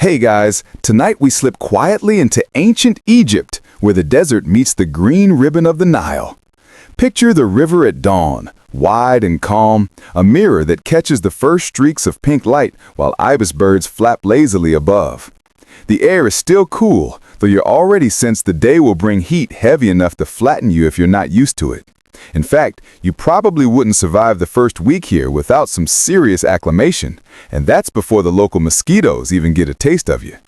Hey guys, tonight we slip quietly into ancient Egypt, where the desert meets the green ribbon of the Nile. Picture the river at dawn, wide and calm, a mirror that catches the first streaks of pink light while ibis birds flap lazily above. The air is still cool, though you already sense the day will bring heat heavy enough to flatten you if you're not used to it. In fact, you probably wouldn't survive the first week here without some serious acclimation, and that's before the local mosquitoes even get a taste of you.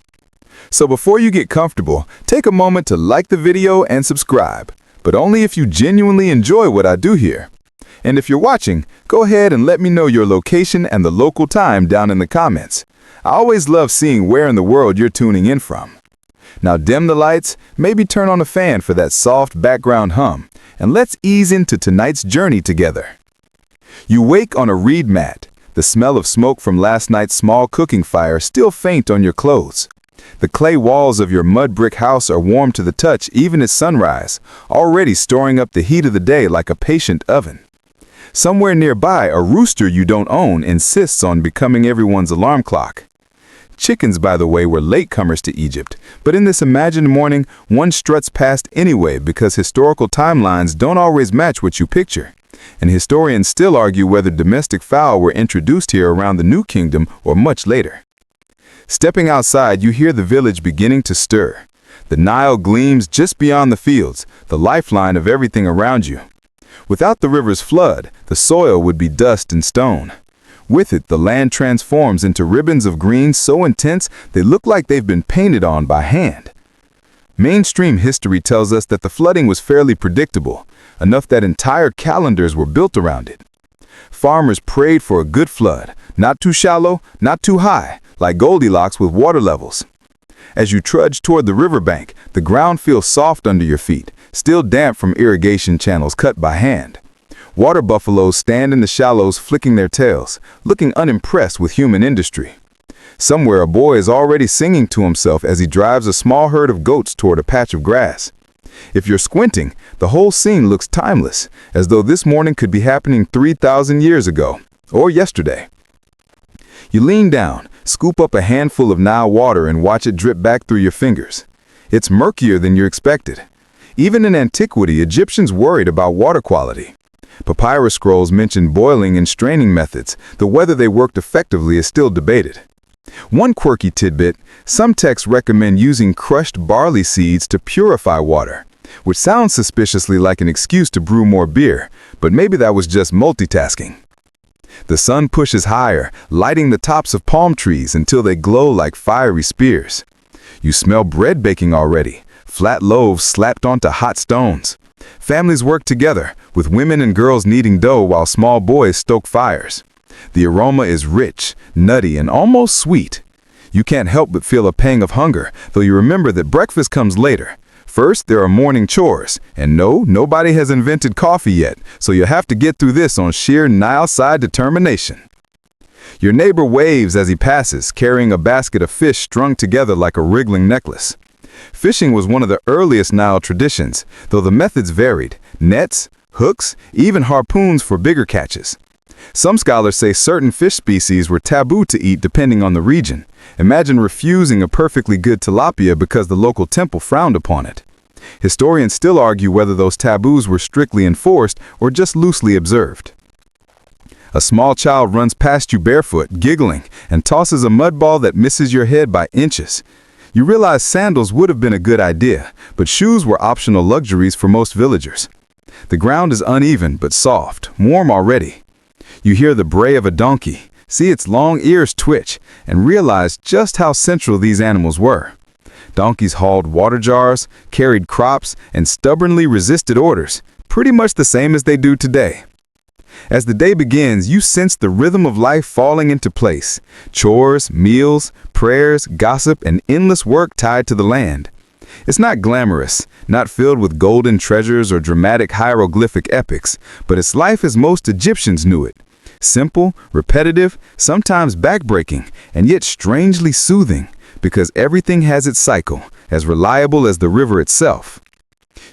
So before you get comfortable, take a moment to like the video and subscribe, but only if you genuinely enjoy what I do here. And if you're watching, go ahead and let me know your location and the local time down in the comments. I always love seeing where in the world you're tuning in from. Now dim the lights, maybe turn on a fan for that soft background hum, and let's ease into tonight's journey together. You wake on a reed mat, the smell of smoke from last night's small cooking fire still faint on your clothes. The clay walls of your mud brick house are warm to the touch even at sunrise, already storing up the heat of the day like a patient oven. Somewhere nearby, a rooster you don't own insists on becoming everyone's alarm clock. Chickens, by the way, were latecomers to Egypt, but in this imagined morning, one struts past anyway because historical timelines don't always match what you picture. And historians still argue whether domestic fowl were introduced here around the New Kingdom or much later. Stepping outside, you hear the village beginning to stir. The Nile gleams just beyond the fields, the lifeline of everything around you. Without the river's flood, the soil would be dust and stone. With it, the land transforms into ribbons of green so intense they look like they've been painted on by hand. Mainstream history tells us that the flooding was fairly predictable, enough that entire calendars were built around it. Farmers prayed for a good flood, not too shallow, not too high, like Goldilocks with water levels. As you trudge toward the riverbank, the ground feels soft under your feet, still damp from irrigation channels cut by hand. Water buffaloes stand in the shallows flicking their tails, looking unimpressed with human industry. Somewhere a boy is already singing to himself as he drives a small herd of goats toward a patch of grass. If you're squinting, the whole scene looks timeless, as though this morning could be happening 3,000 years ago, or yesterday. You lean down, scoop up a handful of Nile water and watch it drip back through your fingers. It's murkier than you expected. Even in antiquity, Egyptians worried about water quality. Papyrus scrolls mention boiling and straining methods, though whether they worked effectively is still debated. One quirky tidbit, some texts recommend using crushed barley seeds to purify water, which sounds suspiciously like an excuse to brew more beer, but maybe that was just multitasking. The sun pushes higher, lighting the tops of palm trees until they glow like fiery spears. You smell bread baking already, flat loaves slapped onto hot stones. Families work together, with women and girls kneading dough while small boys stoke fires. The aroma is rich, nutty, and almost sweet. You can't help but feel a pang of hunger, though you remember that breakfast comes later. First, there are morning chores, and no, nobody has invented coffee yet, so you'll have to get through this on sheer Nile-side determination. Your neighbor waves as he passes, carrying a basket of fish strung together like a wriggling necklace. Fishing was one of the earliest Nile traditions, though the methods varied: nets, hooks, even harpoons for bigger catches. Some scholars say certain fish species were taboo to eat depending on the region. Imagine refusing a perfectly good tilapia because the local temple frowned upon it. Historians still argue whether those taboos were strictly enforced or just loosely observed. A small child runs past you barefoot, giggling, and tosses a mud ball that misses your head by inches. You realize sandals would have been a good idea, but shoes were optional luxuries for most villagers. The ground is uneven but soft, warm already. You hear the bray of a donkey, see its long ears twitch, and realize just how central these animals were. Donkeys hauled water jars, carried crops, and stubbornly resisted orders, pretty much the same as they do today. As the day begins, you sense the rhythm of life falling into place. Chores, meals, prayers, gossip, and endless work tied to the land. It's not glamorous, not filled with golden treasures or dramatic hieroglyphic epics, but it's life as most Egyptians knew it. Simple, repetitive, sometimes backbreaking, and yet strangely soothing, because everything has its cycle, as reliable as the river itself.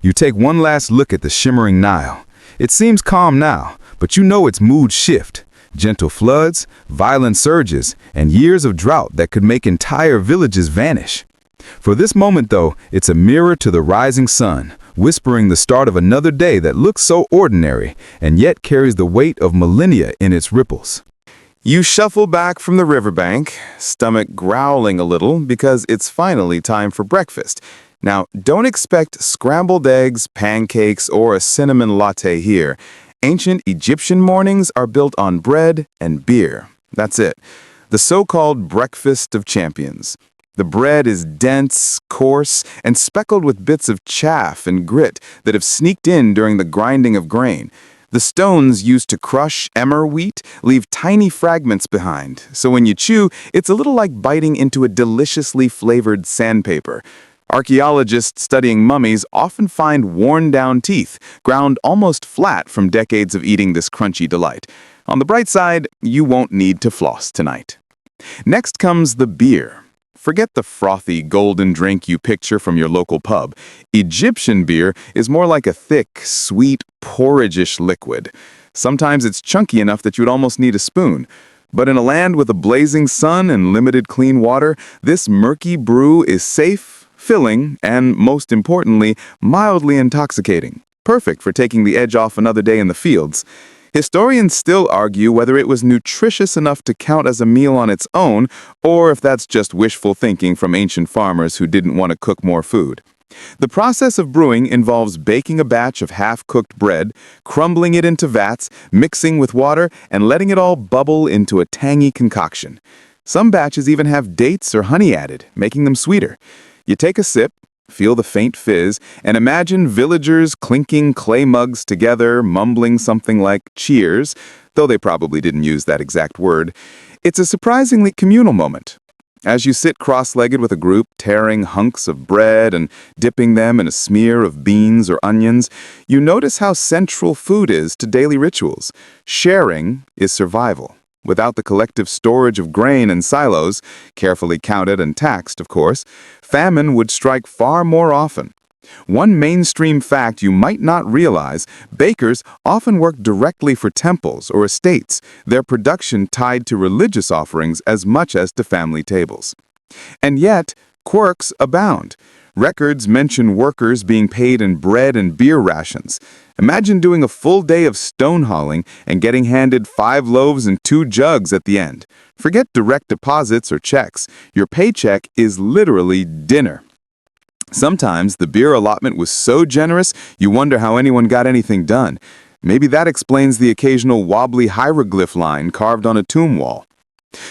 You take one last look at the shimmering Nile. It seems calm now, but you know its mood shift. gentle floods, violent surges, and years of drought that could make entire villages vanish. For this moment, though, it's a mirror to the rising sun, whispering the start of another day that looks so ordinary and yet carries the weight of millennia in its ripples. You shuffle back from the riverbank, stomach growling a little because it's finally time for breakfast. Now, don't expect scrambled eggs, pancakes, or a cinnamon latte here. Ancient Egyptian mornings are built on bread and beer. That's it. The so-called breakfast of champions. The bread is dense, coarse, and speckled with bits of chaff and grit that have sneaked in during the grinding of grain. The stones used to crush emmer wheat leave tiny fragments behind, so when you chew, it's a little like biting into a deliciously flavored sandpaper. Archaeologists studying mummies often find worn-down teeth, ground almost flat from decades of eating this crunchy delight. On the bright side, you won't need to floss tonight. Next comes the beer. Forget the frothy, golden drink you picture from your local pub. Egyptian beer is more like a thick, sweet, porridge-ish liquid. Sometimes it's chunky enough that you'd almost need a spoon. But in a land with a blazing sun and limited clean water, this murky brew is safe, filling, and, most importantly, mildly intoxicating. Perfect for taking the edge off another day in the fields. Historians still argue whether it was nutritious enough to count as a meal on its own, or if that's just wishful thinking from ancient farmers who didn't want to cook more food. The process of brewing involves baking a batch of half-cooked bread, crumbling it into vats, mixing with water, and letting it all bubble into a tangy concoction. Some batches even have dates or honey added, making them sweeter. You take a sip, feel the faint fizz, and imagine villagers clinking clay mugs together, mumbling something like cheers, though they probably didn't use that exact word. It's a surprisingly communal moment. As you sit cross-legged with a group, tearing hunks of bread and dipping them in a smear of beans or onions, you notice how central food is to daily rituals. Sharing is survival. Without the collective storage of grain in silos, carefully counted and taxed, of course, famine would strike far more often. One mainstream fact you might not realize, bakers often work directly for temples or estates, their production tied to religious offerings as much as to family tables. And yet, quirks abound. Records mention workers being paid in bread and beer rations. Imagine doing a full day of stone hauling and getting handed 5 loaves and 2 jugs at the end. Forget direct deposits or checks. Your paycheck is literally dinner. Sometimes the beer allotment was so generous, you wonder how anyone got anything done. Maybe that explains the occasional wobbly hieroglyph line carved on a tomb wall.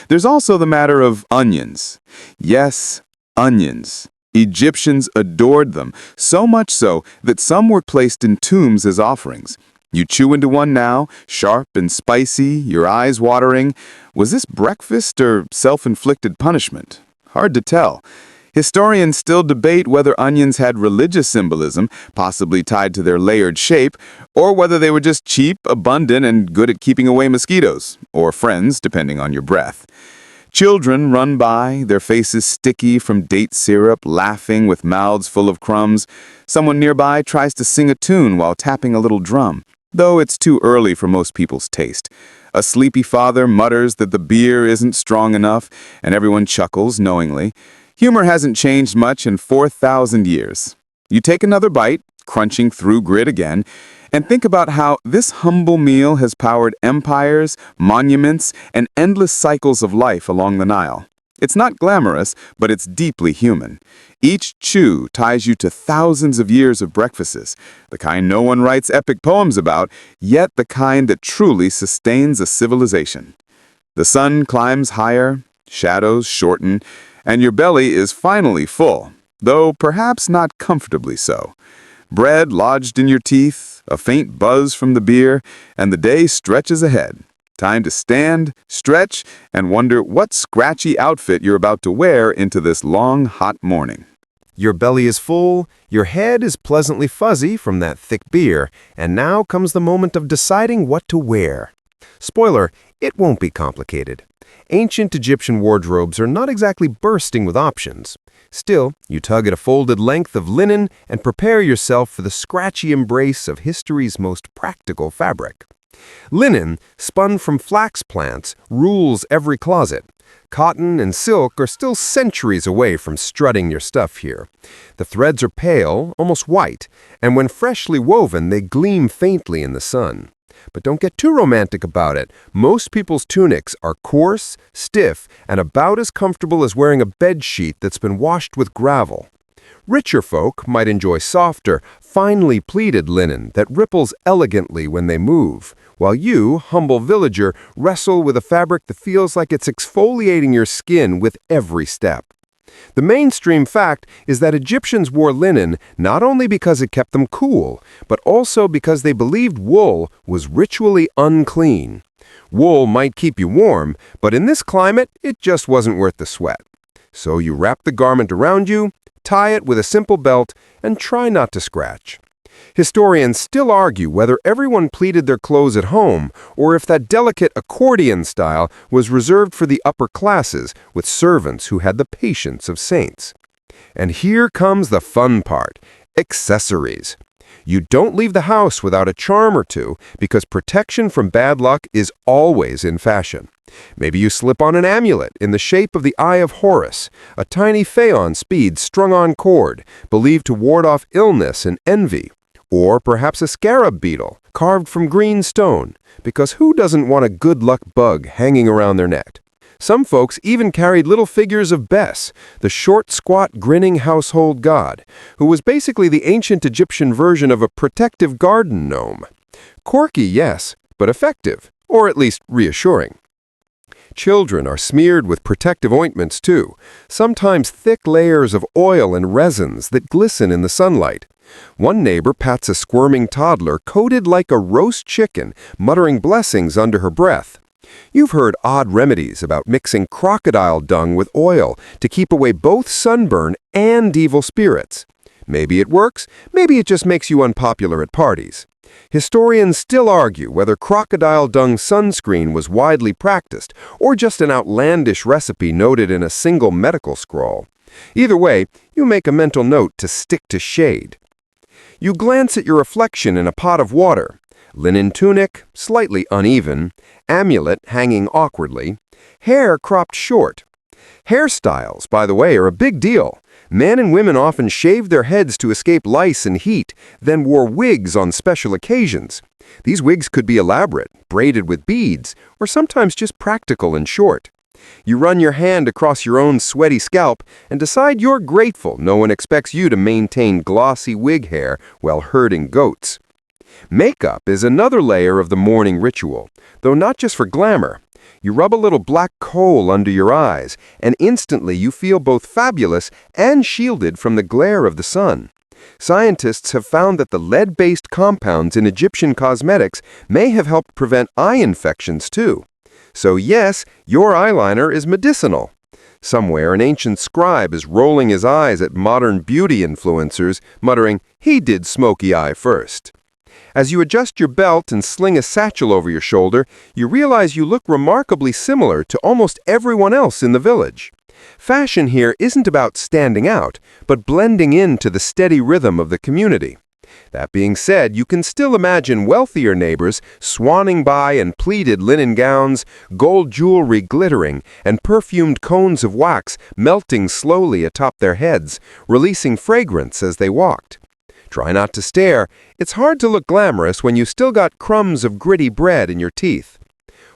There's also the matter of onions. Yes, onions. Egyptians adored them, so much so that some were placed in tombs as offerings. You chew into one now, sharp and spicy, your eyes watering. Was this breakfast or self-inflicted punishment? Hard to tell. Historians still debate whether onions had religious symbolism, possibly tied to their layered shape, or whether they were just cheap, abundant, and good at keeping away mosquitoes, or friends, depending on your breath. Children run by, their faces sticky from date syrup, laughing with mouths full of crumbs. Someone nearby tries to sing a tune while tapping a little drum, though it's too early for most people's taste. A sleepy father mutters that the beer isn't strong enough, and everyone chuckles knowingly. Humor hasn't changed much in 4,000 years. You take another bite, crunching through grit again, and think about how this humble meal has powered empires, monuments, and endless cycles of life along the Nile. It's not glamorous, but it's deeply human. Each chew ties you to thousands of years of breakfasts, the kind no one writes epic poems about, yet the kind that truly sustains a civilization. The sun climbs higher, shadows shorten, and your belly is finally full, though perhaps not comfortably so. Bread lodged in your teeth, a faint buzz from the beer, and the day stretches ahead. Time to stand, stretch, and wonder what scratchy outfit you're about to wear into this long, hot morning. Your belly is full, your head is pleasantly fuzzy from that thick beer, and now comes the moment of deciding what to wear. Spoiler, it won't be complicated. Ancient Egyptian wardrobes are not exactly bursting with options. Still, you tug at a folded length of linen and prepare yourself for the scratchy embrace of history's most practical fabric. Linen, spun from flax plants, rules every closet. Cotton and silk are still centuries away from strutting your stuff here. The threads are pale, almost white, and when freshly woven, they gleam faintly in the sun. But don't get too romantic about it. Most people's tunics are coarse, stiff, and about as comfortable as wearing a bed sheet that's been washed with gravel. Richer folk might enjoy softer, finely pleated linen that ripples elegantly when they move, while you, humble villager, wrestle with a fabric that feels like it's exfoliating your skin with every step. The mainstream fact is that Egyptians wore linen not only because it kept them cool, but also because they believed wool was ritually unclean. Wool might keep you warm, but in this climate, it just wasn't worth the sweat. So you wrap the garment around you, tie it with a simple belt, and try not to scratch. Historians still argue whether everyone pleated their clothes at home or if that delicate accordion style was reserved for the upper classes with servants who had the patience of saints. And here comes the fun part: accessories. You don't leave the house without a charm or two because protection from bad luck is always in fashion. Maybe you slip on an amulet in the shape of the Eye of Horus, a tiny phaon bead strung on cord, believed to ward off illness and envy. Or perhaps a scarab beetle, carved from green stone, because who doesn't want a good luck bug hanging around their neck? Some folks even carried little figures of Bes, the short, squat, grinning household god, who was basically the ancient Egyptian version of a protective garden gnome. Quirky, yes, but effective, or at least reassuring. Children are smeared with protective ointments too, sometimes thick layers of oil and resins that glisten in the sunlight. One neighbor pats a squirming toddler coated like a roast chicken, muttering blessings under her breath. You've heard odd remedies about mixing crocodile dung with oil to keep away both sunburn and evil spirits. Maybe it works, maybe it just makes you unpopular at parties. Historians still argue whether crocodile dung sunscreen was widely practiced or just an outlandish recipe noted in a single medical scroll. Either way, you make a mental note to stick to shade. You glance at your reflection in a pot of water. Linen tunic, slightly uneven, amulet hanging awkwardly, hair cropped short. Hairstyles, by the way, are a big deal. Men and women often shaved their heads to escape lice and heat, then wore wigs on special occasions. These wigs could be elaborate, braided with beads, or sometimes just practical and short. You run your hand across your own sweaty scalp and decide you're grateful no one expects you to maintain glossy wig hair while herding goats. Makeup is another layer of the morning ritual, though not just for glamour. You rub a little black coal under your eyes, and instantly you feel both fabulous and shielded from the glare of the sun. Scientists have found that the lead-based compounds in Egyptian cosmetics may have helped prevent eye infections too. So yes, your eyeliner is medicinal. Somewhere an ancient scribe is rolling his eyes at modern beauty influencers, muttering, "He did smoky eye first." As you adjust your belt and sling a satchel over your shoulder, you realize you look remarkably similar to almost everyone else in the village. Fashion here isn't about standing out, but blending into the steady rhythm of the community. That being said, you can still imagine wealthier neighbors swanning by in pleated linen gowns, gold jewelry glittering, and perfumed cones of wax melting slowly atop their heads, releasing fragrance as they walked. Try not to stare. It's hard to look glamorous when you still got crumbs of gritty bread in your teeth.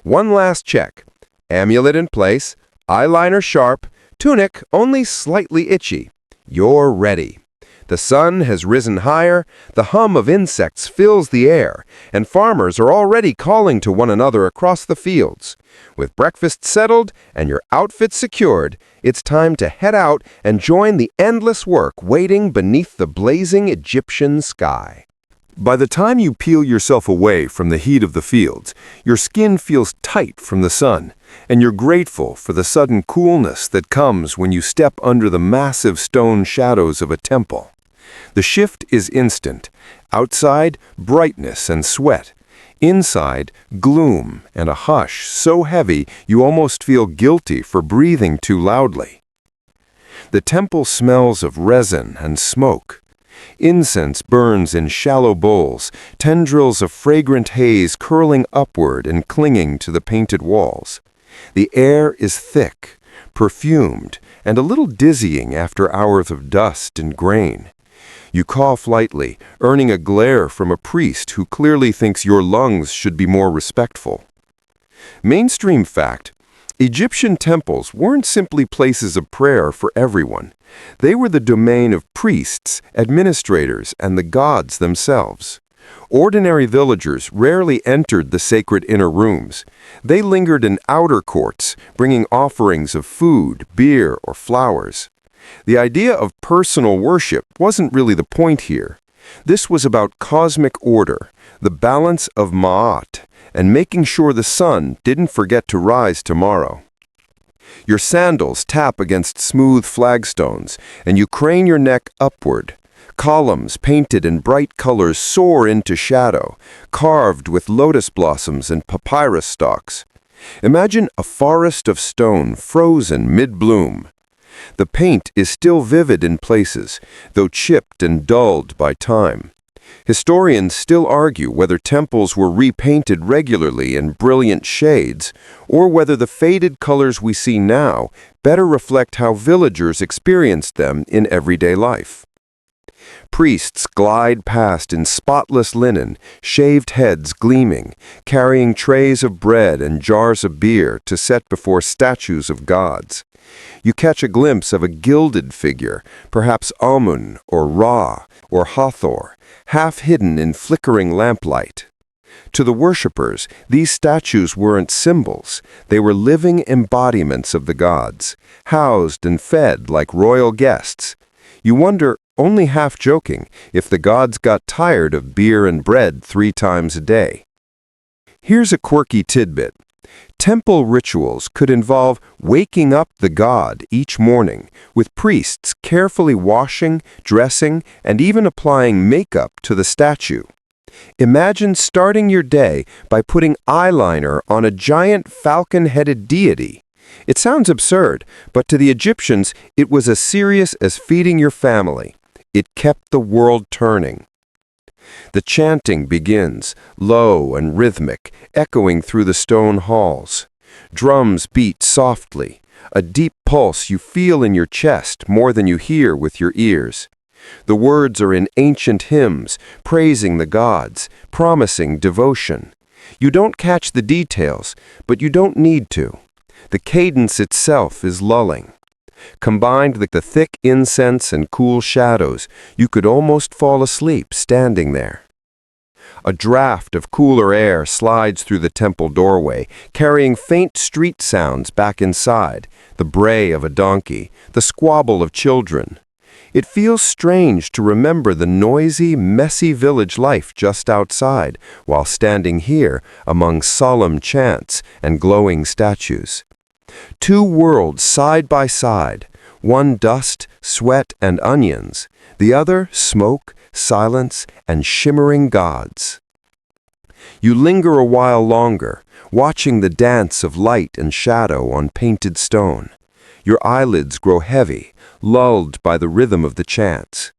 One last check. Amulet in place, eyeliner sharp, tunic only slightly itchy. You're ready. The sun has risen higher, the hum of insects fills the air, and farmers are already calling to one another across the fields. With breakfast settled and your outfit secured, it's time to head out and join the endless work waiting beneath the blazing Egyptian sky. By the time you peel yourself away from the heat of the fields, your skin feels tight from the sun, and you're grateful for the sudden coolness that comes when you step under the massive stone shadows of a temple. The shift is instant. Outside, brightness and sweat. Inside, gloom and a hush so heavy you almost feel guilty for breathing too loudly. The temple smells of resin and smoke. Incense burns in shallow bowls, tendrils of fragrant haze curling upward and clinging to the painted walls. The air is thick, perfumed, and a little dizzying after hours of dust and grain. You cough lightly, earning a glare from a priest who clearly thinks your lungs should be more respectful. Mainstream fact: Egyptian temples weren't simply places of prayer for everyone. They were the domain of priests, administrators, and the gods themselves. Ordinary villagers rarely entered the sacred inner rooms. They lingered in outer courts, bringing offerings of food, beer, or flowers. The idea of personal worship wasn't really the point here. This was about cosmic order, the balance of Ma'at, and making sure the sun didn't forget to rise tomorrow. Your sandals tap against smooth flagstones, and you crane your neck upward. Columns painted in bright colors soar into shadow, carved with lotus blossoms and papyrus stalks. Imagine a forest of stone frozen mid-bloom. The paint is still vivid in places, though chipped and dulled by time. Historians still argue whether temples were repainted regularly in brilliant shades, or whether the faded colors we see now better reflect how villagers experienced them in everyday life. Priests glide past in spotless linen, shaved heads gleaming, carrying trays of bread and jars of beer to set before statues of gods. You catch a glimpse of a gilded figure, perhaps Amun or Ra or Hathor, half hidden in flickering lamplight. To the worshippers, these statues weren't symbols. They were living embodiments of the gods, housed and fed like royal guests. You wonder, only half joking, if the gods got tired of beer and bread 3 times a day. Here's a quirky tidbit. Temple rituals could involve waking up the god each morning, with priests carefully washing, dressing, and even applying makeup to the statue. Imagine starting your day by putting eyeliner on a giant falcon-headed deity. It sounds absurd, but to the Egyptians, it was as serious as feeding your family. It kept the world turning. The chanting begins, low and rhythmic, echoing through the stone halls. Drums beat softly, a deep pulse you feel in your chest more than you hear with your ears. The words are in ancient hymns, praising the gods, promising devotion. You don't catch the details, but you don't need to. The cadence itself is lulling. Combined with the thick incense and cool shadows, you could almost fall asleep standing there. A draft of cooler air slides through the temple doorway, carrying faint street sounds back inside, the bray of a donkey, the squabble of children. It feels strange to remember the noisy, messy village life just outside, while standing here among solemn chants and glowing statues. 2 worlds side by side, one dust, sweat, and onions, the other smoke, silence, and shimmering gods. You linger a while longer, watching the dance of light and shadow on painted stone. Your eyelids grow heavy, lulled by the rhythm of the chants.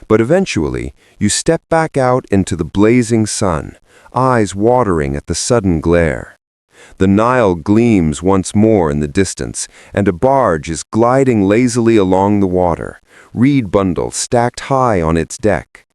But eventually, you step back out into the blazing sun, eyes watering at the sudden glare. The Nile gleams once more in the distance, and a barge is gliding lazily along the water, reed bundles stacked high on its deck.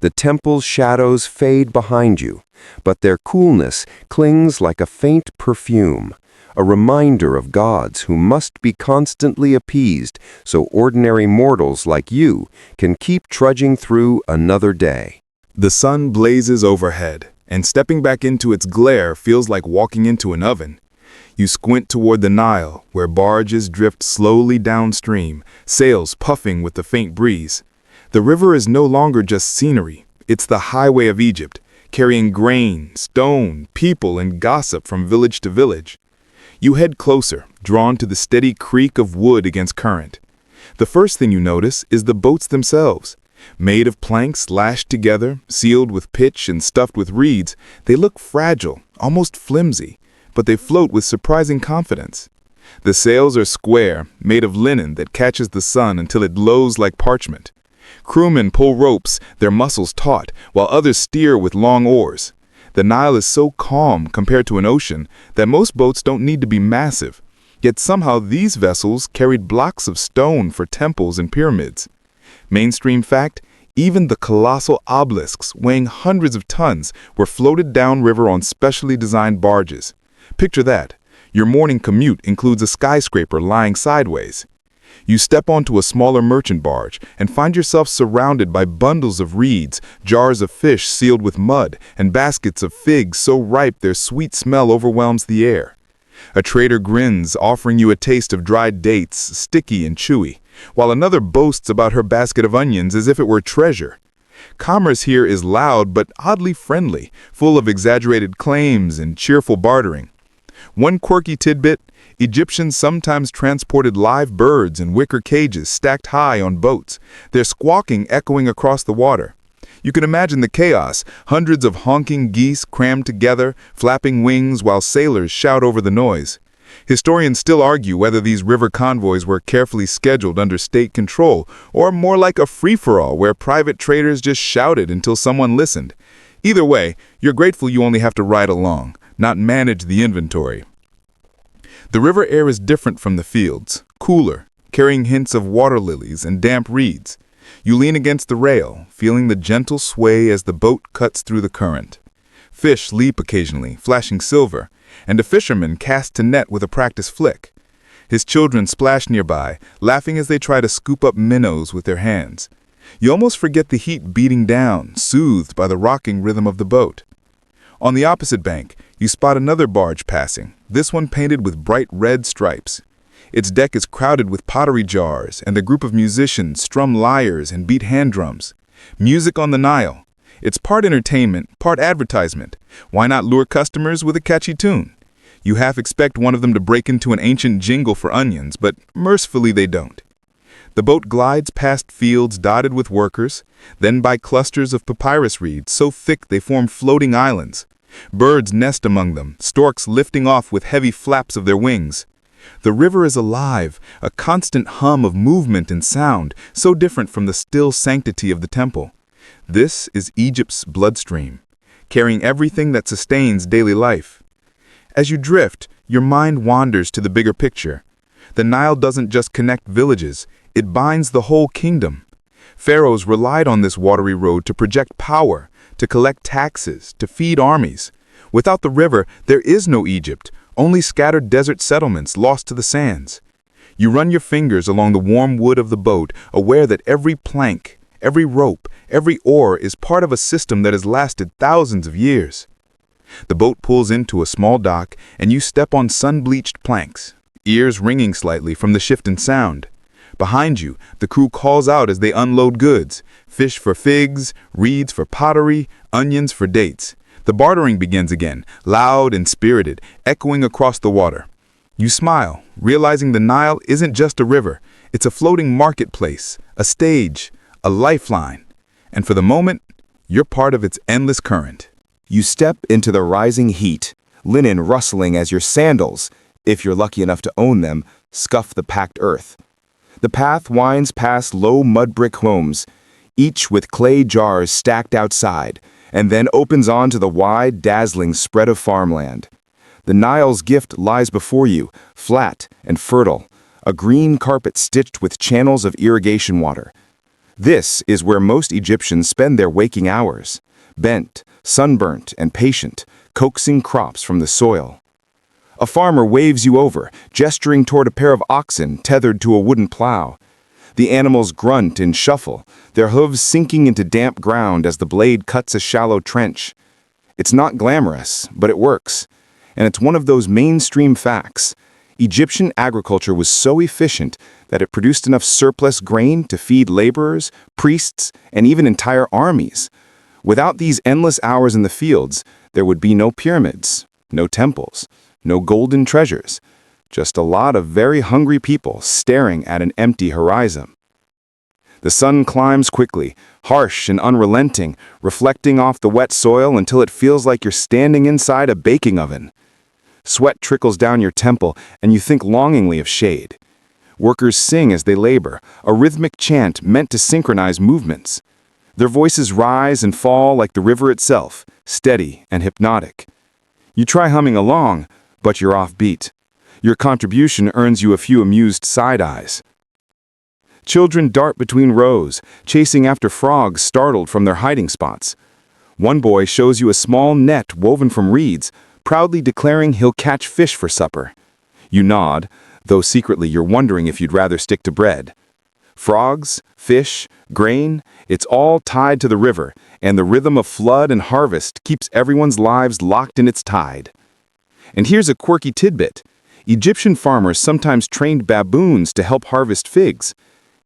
The temple's shadows fade behind you, but their coolness clings like a faint perfume, a reminder of gods who must be constantly appeased so ordinary mortals like you can keep trudging through another day. The sun blazes overhead, and stepping back into its glare feels like walking into an oven. You squint toward the Nile, where barges drift slowly downstream, sails puffing with the faint breeze. The river is no longer just scenery, it's the highway of Egypt, carrying grain, stone, people, and gossip from village to village. You head closer, drawn to the steady creak of wood against current. The first thing you notice is the boats themselves. Made of planks lashed together, sealed with pitch and stuffed with reeds, they look fragile, almost flimsy, but they float with surprising confidence. The sails are square, made of linen that catches the sun until it glows like parchment. Crewmen pull ropes, their muscles taut, while others steer with long oars. The Nile is so calm compared to an ocean that most boats don't need to be massive. Yet somehow these vessels carried blocks of stone for temples and pyramids. Mainstream fact, even the colossal obelisks weighing hundreds of tons were floated downriver on specially designed barges. Picture that. Your morning commute includes a skyscraper lying sideways. You step onto a smaller merchant barge and find yourself surrounded by bundles of reeds, jars of fish sealed with mud, and baskets of figs so ripe their sweet smell overwhelms the air. A trader grins, offering you a taste of dried dates, sticky and chewy, while another boasts about her basket of onions as if it were treasure. Commerce here is loud but oddly friendly, full of exaggerated claims and cheerful bartering. One quirky tidbit, Egyptians sometimes transported live birds in wicker cages stacked high on boats, their squawking echoing across the water. You can imagine the chaos, hundreds of honking geese crammed together, flapping wings while sailors shout over the noise. Historians still argue whether these river convoys were carefully scheduled under state control, or more like a free-for-all where private traders just shouted until someone listened. Either way, you're grateful you only have to ride along, not manage the inventory. The river air is different from the fields, cooler, carrying hints of water lilies and damp reeds. You lean against the rail, feeling the gentle sway as the boat cuts through the current. Fish leap occasionally, flashing silver, and a fisherman casts to net with a practice flick. His children splash nearby, laughing as they try to scoop up minnows with their hands. You almost forget the heat beating down, soothed by the rocking rhythm of the boat. On the opposite bank, you spot another barge passing, this one painted with bright red stripes. Its deck is crowded with pottery jars, and a group of musicians strum lyres and beat hand drums. Music on the Nile. It's part entertainment, part advertisement. Why not lure customers with a catchy tune? You half expect one of them to break into an ancient jingle for onions, but mercifully they don't. The boat glides past fields dotted with workers, then by clusters of papyrus reeds so thick they form floating islands. Birds nest among them, storks lifting off with heavy flaps of their wings. The river is alive, a constant hum of movement and sound, so different from the still sanctity of the temple. This is Egypt's bloodstream, carrying everything that sustains daily life. As you drift, your mind wanders to the bigger picture. The Nile doesn't just connect villages, it binds the whole kingdom. Pharaohs relied on this watery road to project power, to collect taxes, to feed armies. Without the river, there is no Egypt, only scattered desert settlements lost to the sands. You run your fingers along the warm wood of the boat, aware that every plank, every rope, every oar is part of a system that has lasted thousands of years. The boat pulls into a small dock, and you step on sun-bleached planks, ears ringing slightly from the shift in sound. Behind you, the crew calls out as they unload goods, fish for figs, reeds for pottery, onions for dates. The bartering begins again, loud and spirited, echoing across the water. You smile, realizing the Nile isn't just a river, it's a floating marketplace, a stage, a lifeline. And for the moment, you're part of its endless current. You step into the rising heat, linen rustling as your sandals, if you're lucky enough to own them, scuff the packed earth. The path winds past low mud brick homes, each with clay jars stacked outside, and then opens onto the wide, dazzling spread of farmland. The Nile's gift lies before you, flat and fertile, a green carpet stitched with channels of irrigation water. This is where most Egyptians spend their waking hours, bent, sunburnt, and patient, coaxing crops from the soil. A farmer waves you over, gesturing toward a pair of oxen tethered to a wooden plow. The animals grunt and shuffle, their hooves sinking into damp ground as the blade cuts a shallow trench. It's not glamorous, but it works. And it's one of those mainstream facts. Egyptian agriculture was so efficient that it produced enough surplus grain to feed laborers, priests, and even entire armies. Without these endless hours in the fields, there would be no pyramids, no temples, no golden treasures. Just a lot of very hungry people staring at an empty horizon. The sun climbs quickly, harsh and unrelenting, reflecting off the wet soil until it feels like you're standing inside a baking oven. Sweat trickles down your temple, and you think longingly of shade. Workers sing as they labor, a rhythmic chant meant to synchronize movements. Their voices rise and fall like the river itself, steady and hypnotic. You try humming along, but you're off beat. Your contribution earns you a few amused side eyes. Children dart between rows, chasing after frogs startled from their hiding spots. One boy shows you a small net woven from reeds, proudly declaring he'll catch fish for supper. You nod, though secretly you're wondering if you'd rather stick to bread. Frogs, fish, grain, it's all tied to the river, and the rhythm of flood and harvest keeps everyone's lives locked in its tide. And here's a quirky tidbit. Egyptian farmers sometimes trained baboons to help harvest figs.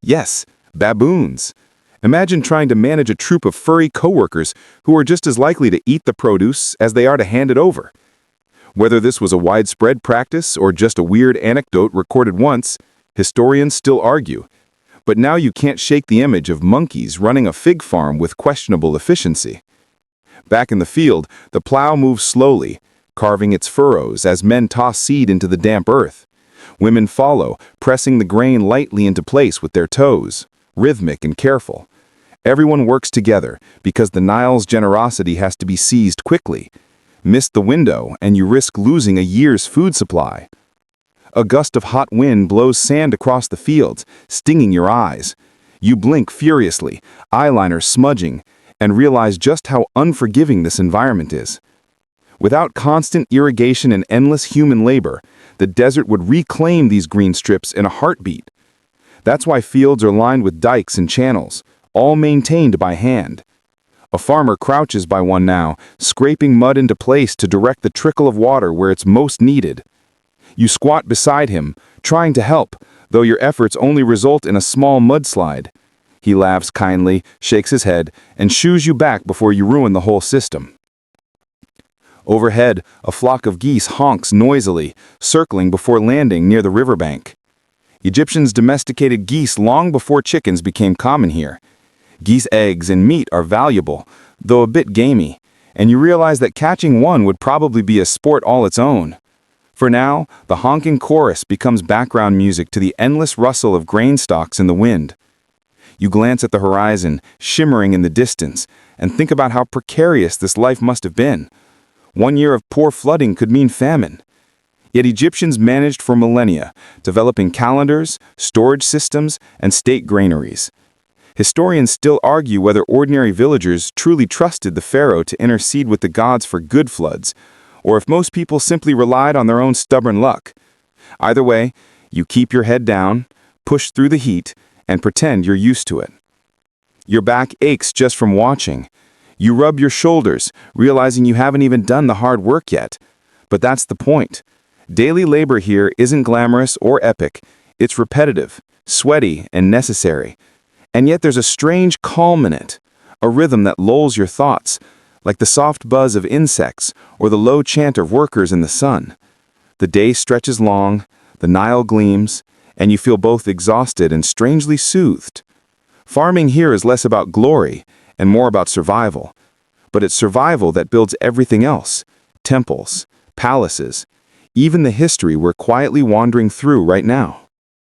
Yes, baboons. Imagine trying to manage a troop of furry coworkers who are just as likely to eat the produce as they are to hand it over. Whether this was a widespread practice or just a weird anecdote recorded once, historians still argue. But now you can't shake the image of monkeys running a fig farm with questionable efficiency. Back in the field, the plow moves slowly, carving its furrows as men toss seed into the damp earth. Women follow, pressing the grain lightly into place with their toes, rhythmic and careful. Everyone works together because the Nile's generosity has to be seized quickly. Miss the window and you risk losing a year's food supply. A gust of hot wind blows sand across the fields, stinging your eyes. You blink furiously, eyeliner smudging, and realize just how unforgiving this environment is. Without constant irrigation and endless human labor, the desert would reclaim these green strips in a heartbeat. That's why fields are lined with dikes and channels, all maintained by hand. A farmer crouches by one now, scraping mud into place to direct the trickle of water where it's most needed. You squat beside him, trying to help, though your efforts only result in a small mudslide. He laughs kindly, shakes his head, and shoos you back before you ruin the whole system. Overhead, a flock of geese honks noisily, circling before landing near the riverbank. Egyptians domesticated geese long before chickens became common here. Geese eggs and meat are valuable, though a bit gamey, and you realize that catching one would probably be a sport all its own. For now, the honking chorus becomes background music to the endless rustle of grain stalks in the wind. You glance at the horizon, shimmering in the distance, and think about how precarious this life must have been. 1 year of poor flooding could mean famine. Yet Egyptians managed for millennia, developing calendars, storage systems, and state granaries. Historians still argue whether ordinary villagers truly trusted the pharaoh to intercede with the gods for good floods, or if most people simply relied on their own stubborn luck. Either way, you keep your head down, push through the heat, and pretend you're used to it. Your back aches just from watching. You rub your shoulders, realizing you haven't even done the hard work yet. But that's the point. Daily labor here isn't glamorous or epic. It's repetitive, sweaty, and necessary. And yet there's a strange calm in it, a rhythm that lulls your thoughts, like the soft buzz of insects or the low chant of workers in the sun. The day stretches long, the Nile gleams, and you feel both exhausted and strangely soothed. Farming here is less about glory and more about survival. But it's survival that builds everything else: temples, palaces, even the history we're quietly wandering through right now.